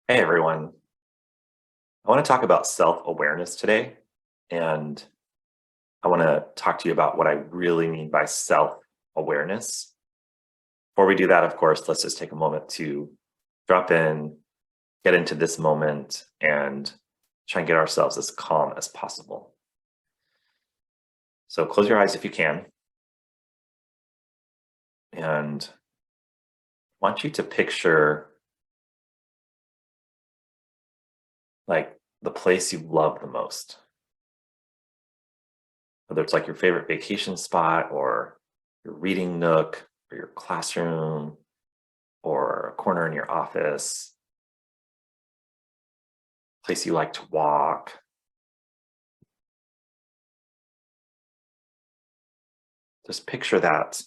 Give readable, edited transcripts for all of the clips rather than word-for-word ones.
Hey everyone. I want to talk about self-awareness today. And I want to talk to you about what I really mean by self-awareness. Before we do that, of course, let's just take a moment to drop in, get into this moment, and try and get ourselves as calm as possible. So close your eyes if you can. And I want you to picture like the place you love the most, whether it's like your favorite vacation spot or your reading nook or your classroom or a corner in your office, place you like to walk. Just picture that.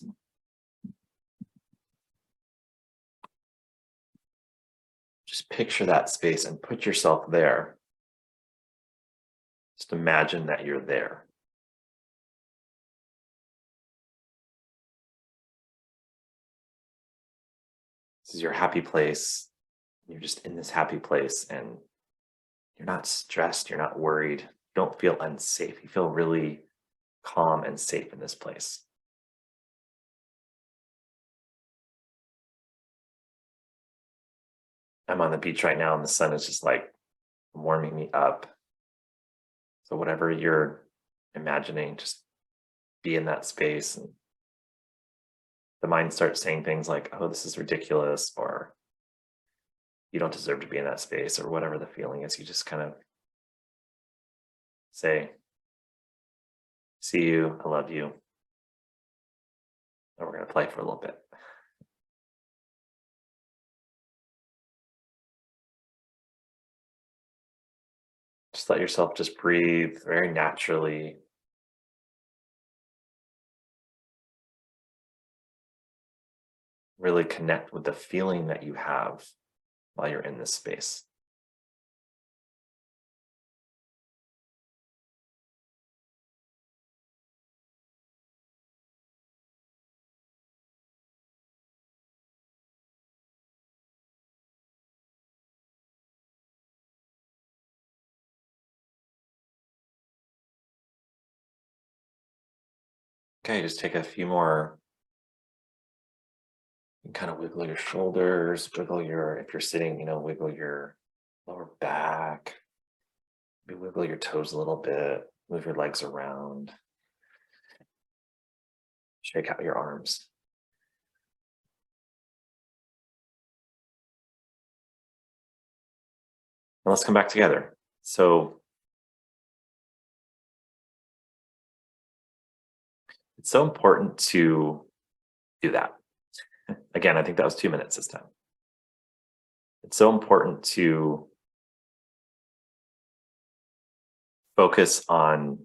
Just picture that space and put yourself there. Just imagine that you're there. This is your happy place. You're just in this happy place and you're not stressed. You're not worried. You don't feel unsafe. You feel really calm and safe in this place. I'm on the beach right now and the sun is just like warming me up. So, whatever you're imagining, just be in that space. And the mind starts saying things like, oh, this is ridiculous, or you don't deserve to be in that space, or whatever the feeling is. You just kind of say, see you, I love you, and we're going to play for a little bit. Just let yourself just breathe very naturally. Really connect with the feeling that you have while you're in this space. Okay, just take a few more. You can kind of wiggle your shoulders, wiggle your, if you're sitting, wiggle your lower back, maybe wiggle your toes a little bit, move your legs around, shake out your arms. And let's come back together. So it's so important to do that. Again, I think that was 2 minutes this time. It's so important to focus on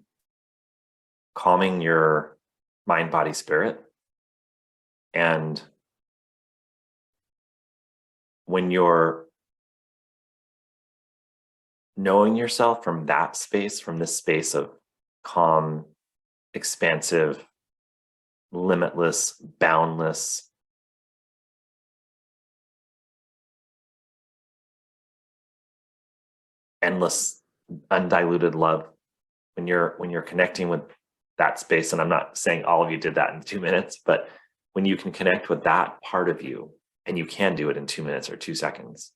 calming your mind, body, spirit. And when you're knowing yourself from that space, from this space of calm, expansive, limitless, boundless, endless, undiluted love, when you're connecting with that space, and I'm not saying all of you did that in 2 minutes, but when you can connect with that part of you, and you can do it in 2 minutes or 2 seconds.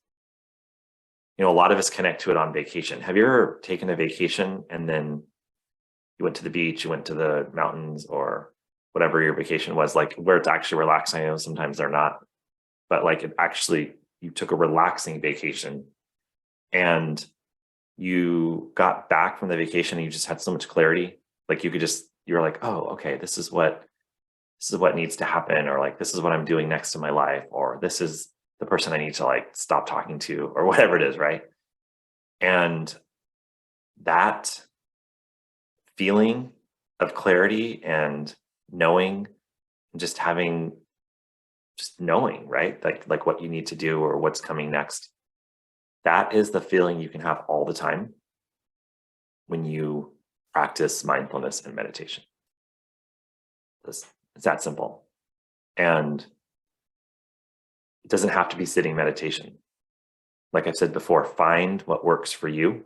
A lot of us connect to it on vacation. Have you ever taken a vacation and then you went to the beach, you went to the mountains, or whatever your vacation was, like where it's actually relaxing? I know sometimes they're not, but like it actually, you took a relaxing vacation and you got back from the vacation and you just had so much clarity. Like you're like, oh, okay, this is what needs to happen, or like this is what I'm doing next in my life, or this is the person I need to like stop talking to, or whatever it is, right? And that feeling of clarity and knowing, just having, just knowing, right? Like what you need to do or what's coming next. That is the feeling you can have all the time when you practice mindfulness and meditation. It's that simple. And it doesn't have to be sitting meditation. like I've said before, find what works for you.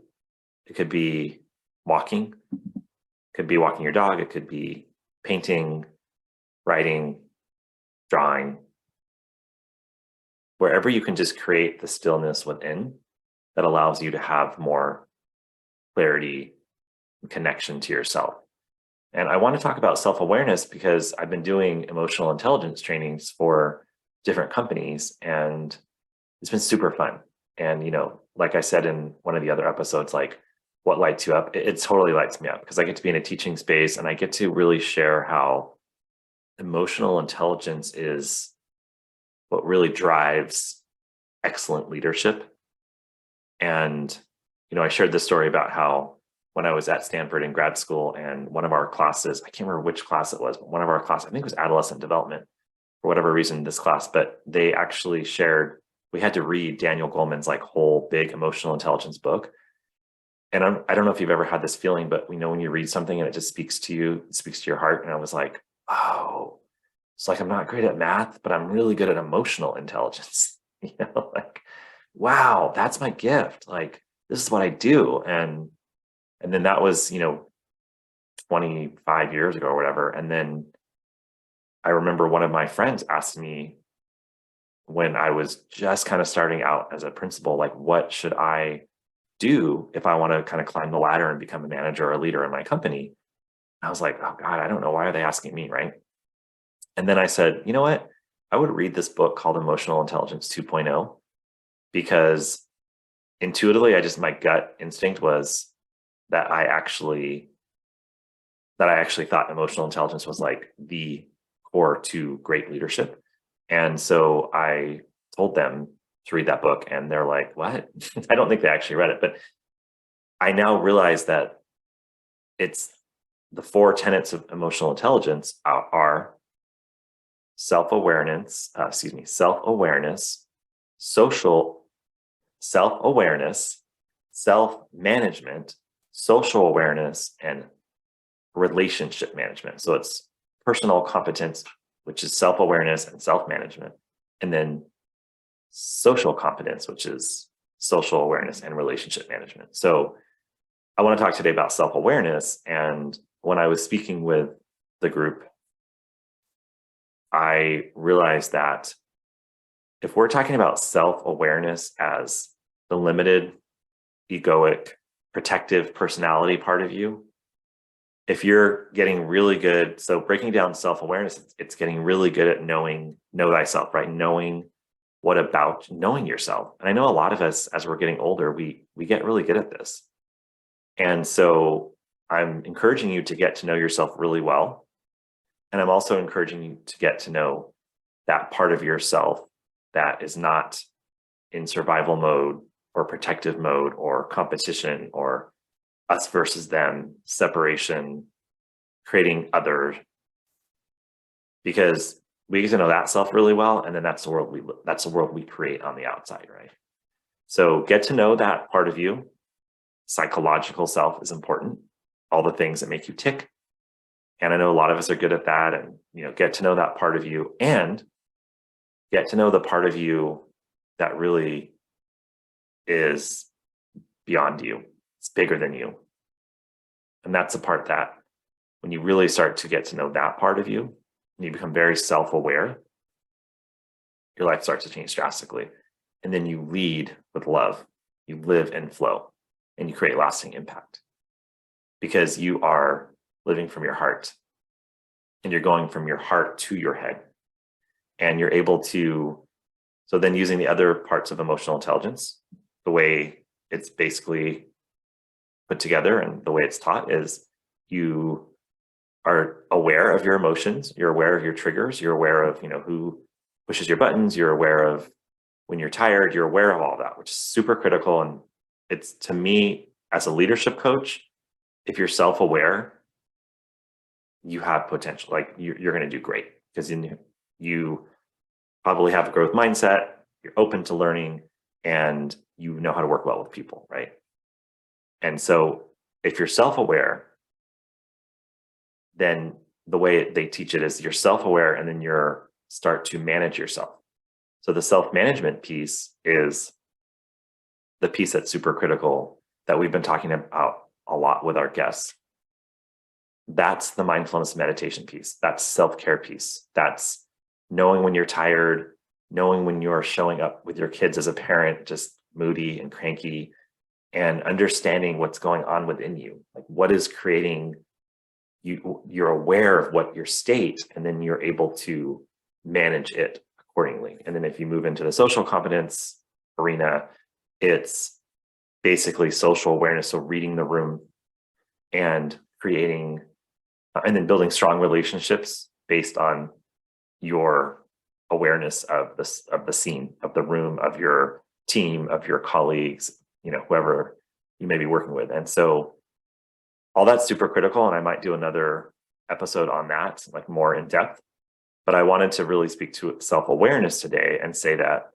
It could be walking, could be walking your dog, it could be painting, writing, drawing, wherever you can just create the stillness within that allows you to have more clarity and connection to yourself. And I want to talk about self-awareness because I've been doing emotional intelligence trainings for different companies, and it's been super fun. And, like I said in one of the other episodes, like what lights you up, it totally lights me up because I get to be in a teaching space and I get to really share how emotional intelligence is what really drives excellent leadership. And, I shared this story about how when I was at Stanford in grad school and one of our classes, I can't remember which class it was, but one of our classes, I think it was adolescent development for whatever reason, this class, but they actually shared, we had to read Daniel Goleman's like whole big emotional intelligence book. And I don't know if you've ever had this feeling, but when you read something and it just speaks to you, it speaks to your heart. And I was like, oh, it's like, I'm not great at math, but I'm really good at emotional intelligence. Like, wow, that's my gift. Like, this is what I do. And then that was, 25 years ago or whatever. And then I remember one of my friends asked me when I was just kind of starting out as a principal, like, what should I do if I want to kind of climb the ladder and become a manager or a leader in my company? I was like, oh God, I don't know. Why are they asking me? Right. And then I said, you know what? I would read this book called Emotional Intelligence 2.0 because intuitively, my gut instinct was that I actually thought emotional intelligence was like the core to great leadership. And so I told them to read that book and they're like, what? I don't think they actually read it, but I now realize that it's the 4 tenets of emotional intelligence are self-awareness, self-awareness, self-management, social awareness, and relationship management. So it's personal competence, which is self-awareness and self-management, and then social competence, which is social awareness and relationship management. So I want to talk today about self-awareness. And when I was speaking with the group, I realized that if we're talking about self-awareness as the limited, egoic, protective personality part of you, if you're getting really good, so breaking down self-awareness, it's getting really good at know thyself, right? Knowing yourself. And I know a lot of us, as we're getting older, we get really good at this. And so I'm encouraging you to get to know yourself really well. And I'm also encouraging you to get to know that part of yourself that is not in survival mode or protective mode or competition or us versus them, separation, creating others, because we get to know that self really well, and then that's the world we create on the outside, right? So get to know that part of you. Psychological self is important. All the things that make you tick, and I know a lot of us are good at that. And get to know that part of you, and get to know the part of you that really is beyond you. It's bigger than you. And that's the part that when you really start to get to know that part of you, and you become very self-aware, your life starts to change drastically. And then you lead with love, you live in flow, and you create lasting impact because you are living from your heart and you're going from your heart to your head. And you're able to, so then using the other parts of emotional intelligence, the way it's basically put together and the way it's taught is you are aware of your emotions, you're aware of your triggers, you're aware of who pushes your buttons, you're aware of when you're tired, you're aware of all that, which is super critical. And it's, to me, as a leadership coach, if you're self-aware, you have potential. Like you're going to do great because you probably have a growth mindset, you're open to learning, and you know how to work well with people, right? And so if you're self-aware, then the way they teach it is you're self-aware and then you're start to manage yourself. So the self-management piece is the piece that's super critical that we've been talking about a lot with our guests. That's the mindfulness meditation piece. That's self-care piece. That's knowing when you're tired, knowing when you're showing up with your kids as a parent, just moody and cranky, and understanding what's going on within you. Like what is creating you're aware of what your state, and then you're able to manage it accordingly. And then if you move into the social competence arena, it's basically social awareness. So reading the room and creating, and then building strong relationships based on your awareness of the scene, of the room, of your team, of your colleagues, whoever you may be working with. And so all that's super critical. And I might do another episode on that, like more in depth. But I wanted to really speak to self-awareness today and say that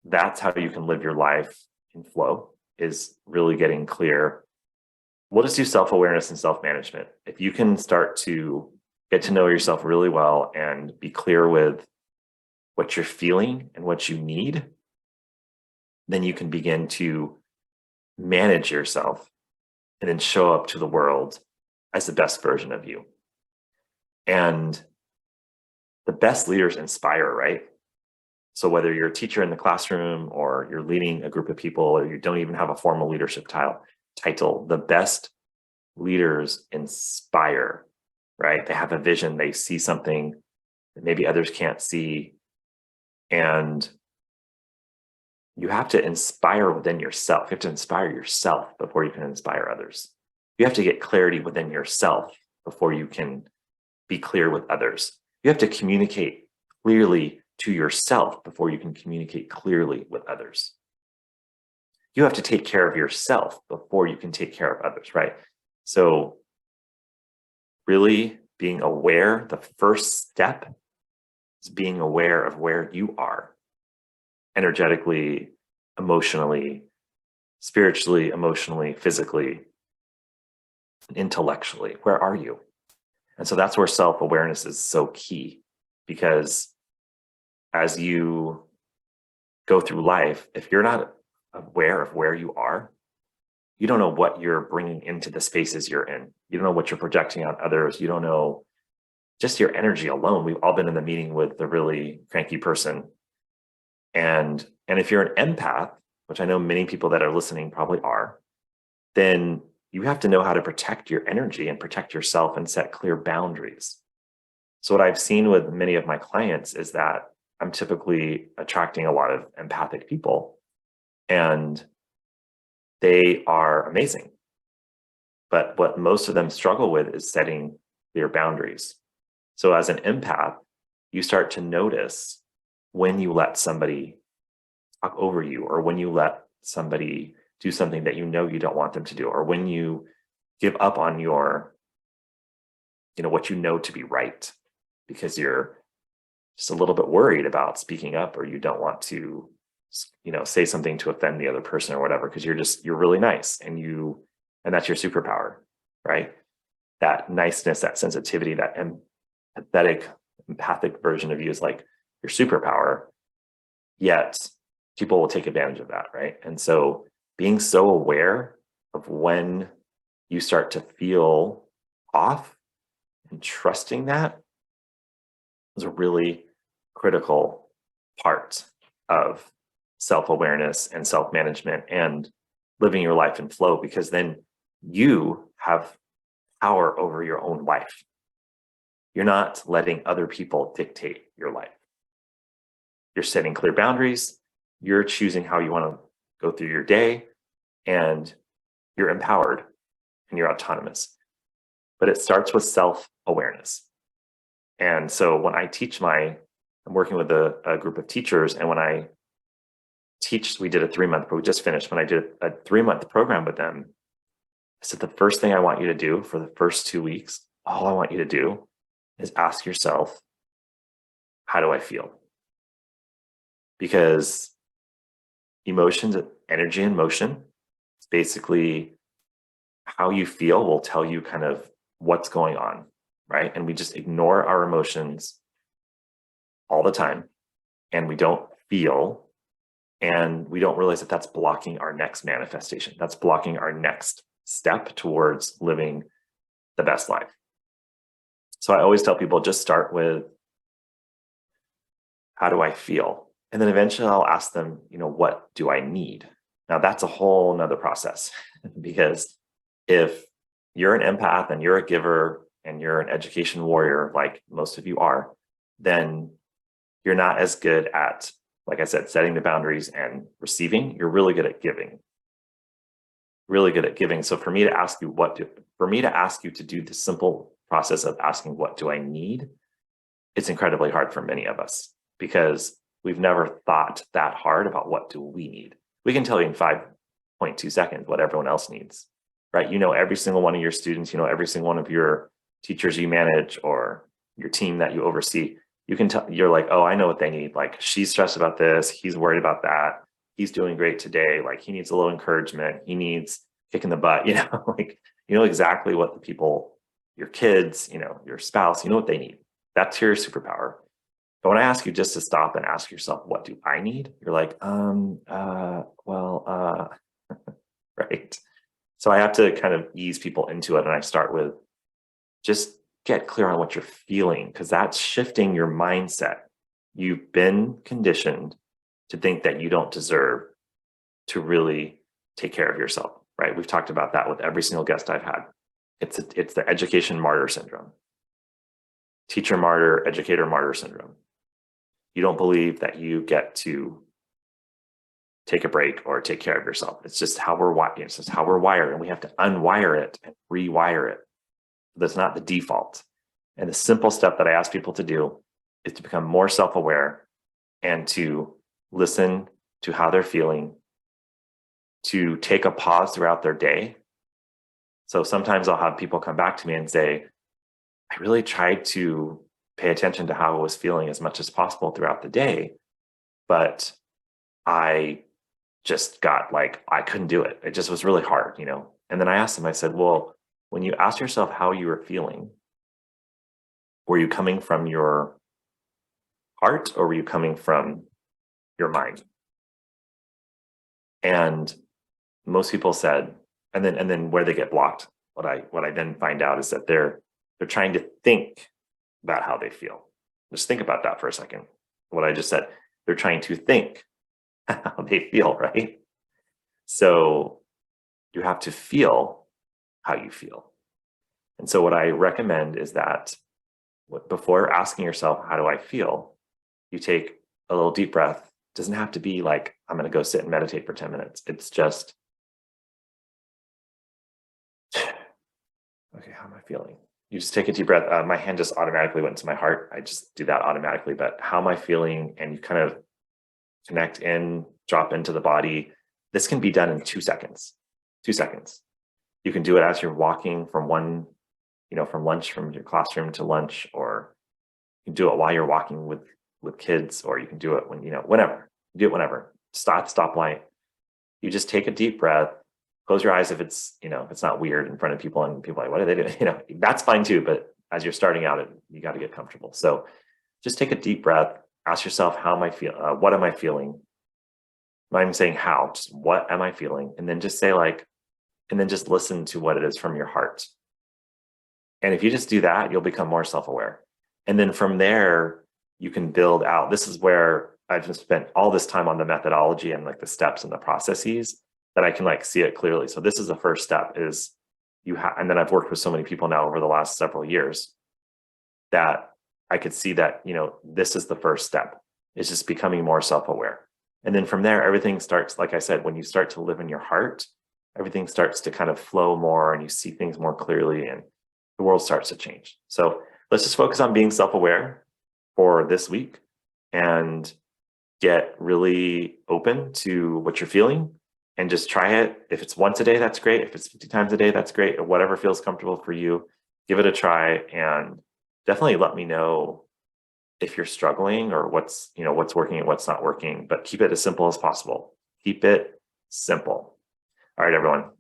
that's how you can live your life in flow, is really getting clear. We'll just do self-awareness and self-management. If you can start to get to know yourself really well and be clear with what you're feeling and what you need, then you can begin to manage yourself and then show up to the world as the best version of you. And the best leaders inspire, right? So whether you're a teacher in the classroom or you're leading a group of people or you don't even have a formal leadership title, the best leaders inspire, right? They have a vision, they see something that maybe others can't see. And you have to inspire within yourself. You have to inspire yourself before you can inspire others. You have to get clarity within yourself before you can be clear with others. You have to communicate clearly to yourself before you can communicate clearly with others. You have to take care of yourself before you can take care of others, right? So really being aware, the first step is being aware of where you are energetically, emotionally, spiritually, emotionally, physically, intellectually. Where are you? And so that's where self-awareness is so key, because as you go through life, if you're not aware of where you are, you don't know what you're bringing into the spaces you're in. You don't know what you're projecting on others. You don't know just your energy alone. We've all been in the meeting with the really cranky person. And if you're an empath, which I know many people that are listening probably are, then you have to know how to protect your energy and protect yourself and set clear boundaries. So what I've seen with many of my clients is that I'm typically attracting a lot of empathic people, and they are amazing. But what most of them struggle with is setting clear boundaries. So as an empath, you start to notice when you let somebody talk over you, or when you let somebody do something that you know you don't want them to do, or when you give up on your, what you know to be right, because you're just a little bit worried about speaking up, or you don't want to, say something to offend the other person or whatever, because you're really nice and that's your superpower, right? That niceness, that sensitivity, that empathic version of you is like your superpower, yet people will take advantage of that, right? And so being so aware of when you start to feel off and trusting that is a really critical part of self-awareness and self-management and living your life in flow, because then you have power over your own life. You're not letting other people dictate your life. You're setting clear boundaries. You're choosing how you want to go through your day, and you're empowered and you're autonomous. But it starts with self-awareness. And so when I teach I'm working with a group of teachers, and when I teach, we did a 3-month, but we just finished. When I did a 3-month program with them, I said, the first thing I want you to do for the first 2 weeks, all I want you to do is ask yourself, how do I feel? Because emotions, energy and motion, it's basically how you feel will tell you kind of what's going on, right? And we just ignore our emotions all the time, and we don't feel, And we don't realize that that's blocking our next manifestation. That's blocking our next step towards living the best life. So I always tell people, just start with, how do I feel? And then eventually I'll ask them, what do I need? Now that's a whole nother process because if you're an empath and you're a giver and you're an education warrior, like most of you are, then you're not as good at, like I said, setting the boundaries and receiving. You're really good at giving. Really good at giving. So for me to ask you to do the simple process of asking, what do I need? It's incredibly hard for many of us because we've never thought that hard about what do we need. We can tell you in 5.2 seconds what everyone else needs, right? Every single one of your students, every single one of your teachers you manage or your team that you oversee, you can tell, you're like, oh, I know what they need. Like, she's stressed about this. He's worried about that. He's doing great today. Like, he needs a little encouragement. He needs kick in the butt, like, exactly what the people, your kids, your spouse, what they need. That's your superpower. But when I ask you just to stop and ask yourself, what do I need? You're like, right. So I have to kind of ease people into it. And I start with, just get clear on what you're feeling, because that's shifting your mindset. You've been conditioned to think that you don't deserve to really take care of yourself, right? We've talked about that with every single guest I've had. It's the education martyr syndrome. Teacher martyr, educator martyr syndrome. You don't believe that you get to take a break or take care of yourself. It's just how we're wired. It's just how we're wired, and we have to unwire it and rewire it. That's not the default. And the simple step that I ask people to do is to become more self-aware and to listen to how they're feeling, to take a pause throughout their day. So sometimes I'll have people come back to me and say, I really tried to pay attention to how I was feeling as much as possible throughout the day, but I just got I couldn't do it. It just was really hard, And then I asked them, I said, well, when you asked yourself how you were feeling, were you coming from your heart or were you coming from your mind? And most people said, and then where they get blocked, what I then find out is that they're trying to think about how they feel. Just think about that for a second. What I just said, they're trying to think how they feel, right? So you have to feel how you feel. And so what I recommend is that before asking yourself, how do I feel? You take a little deep breath. It doesn't have to be like, I'm going to go sit and meditate for 10 minutes. It's just, okay, how am I feeling? You just take a deep breath. My hand just automatically went to my heart. I just do that automatically. But how am I feeling? And you kind of connect in, drop into the body. This can be done in 2 seconds. 2 seconds. You can do it as you're walking from from your classroom to lunch, or you can do it while you're walking with kids, or you can do it when, whenever. Do it whenever. Stoplight. You just take a deep breath. Close your eyes if it's, if it's not weird in front of people and people are like, what are they doing? That's fine too. But as you're starting out, you got to get comfortable. So just take a deep breath. Ask yourself, how am I feeling? What am I feeling? I'm saying how, just what am I feeling? And then just say and then just listen to what it is from your heart. And if you just do that, you'll become more self-aware. And then from there, you can build out. This is where I've just spent all this time on the methodology and the steps and the processes that I can see it clearly. So this is the first step is and then I've worked with so many people now over the last several years that I could see that, this is the first step. It's just becoming more self-aware. And then from there, everything starts, like I said, when you start to live in your heart, everything starts to kind of flow more and you see things more clearly and the world starts to change. So let's just focus on being self-aware for this week and get really open to what you're feeling and just try it. If it's once a day, that's great. If it's 50 times a day, that's great. Or whatever feels comfortable for you, give it a try and definitely let me know if you're struggling or what's working and what's not working, but keep it as simple as possible. Keep it simple. All right, everyone.